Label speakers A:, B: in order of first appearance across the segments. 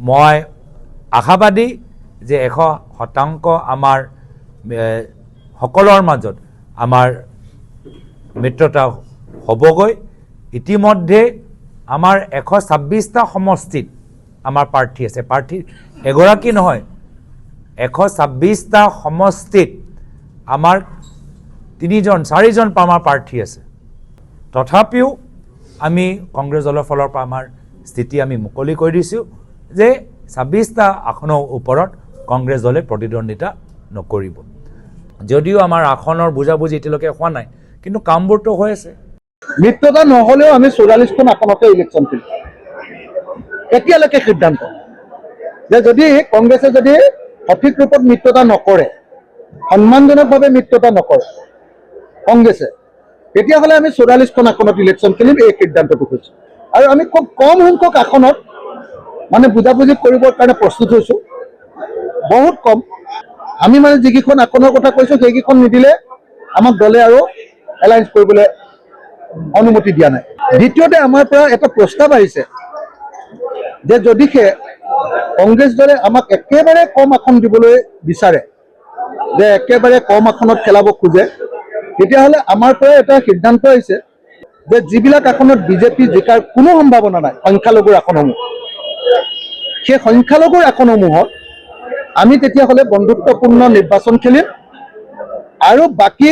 A: মই আশাবাদী যে 100% আমাৰ সকলৰ মাজত আমাৰ মিত্ৰতা হ'বগৈ। ইতিমধ্যে আমাৰ 126টা সমষ্টিত আমাৰ প্ৰাৰ্থী আছে, প্ৰাৰ্থী এগৰাকী নহয়, 126টা সমষ্টিত আমাৰ 3-4জন আমাৰ প্ৰাৰ্থী আছে। তথাপিও আমি কংগ্ৰেছ দলৰ ফালৰ পৰা আমাৰ স্থিতি আমি মুকলি কৰি দিছোঁ যে 26টা আসনৰ ওপৰত কংগ্ৰেছ দলে প্ৰতিদ্বন্দ্বিতা নকৰিব। যদিও আমাৰ আসনৰ বুজাবুজি এতিয়ালৈকে হোৱা নাই, কিন্তু কামবোৰতো হৈ আছে।
B: মিত্ৰতা নহ'লেও আমি 44খন আসনতে ইলেকশ্যন কৰিম। এতিয়ালৈকে সিদ্ধান্ত যে যদি কংগ্ৰেছে যদি সঠিক ৰূপত মিত্ৰতা নকৰে, সন্মানজনকভাৱে মিত্ৰতা নকৰে কংগ্ৰেছে, তেতিয়াহ'লে আমি 44খন আসনত ইলেকশ্যন খেলিম, এই সিদ্ধান্তটো হৈছে। আৰু আমি খুব কম সংখ্যক আসনত মানে বুজাবুজি কৰিবৰ কাৰণে প্ৰস্তুত হৈছোঁ, বহুত কম। আমি মানে যিকেইখন আসনৰ কথা কৈছোঁ সেইকেইখন নিদিলে আমাক দলে আৰু এলায়েন্স কৰিবলৈ অনুমতি দিয়া নাই। দ্বিতীয়তে আমাৰ পৰা এটা প্ৰস্তাৱ আহিছে যে যদিহে কংগ্ৰেছ দলে আমাক একেবাৰে কম আসন দিবলৈ বিচাৰে, যে একেবাৰে কম আসনত খেলাব খোজে, তেতিয়াহ'লে আমাৰ পৰা এটা সিদ্ধান্ত আহিছে যে যিবিলাক আসনত বিজেপি জিকাৰ কোনো সম্ভাৱনা নাই, সংখ্যালঘুৰ আসনসমূহ, সেই সংখ্যালঘুৰ আসনসমূহত আমি তেতিয়াহ'লে বন্ধুত্বপূৰ্ণ নিৰ্বাচন খেলিম আৰু বাকী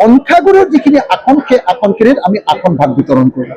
B: সংখ্যাগুৰুৰ যিখিনি আসন, সেই আসনখিনিত আমি আসন ভাগ বিতৰণ কৰিম।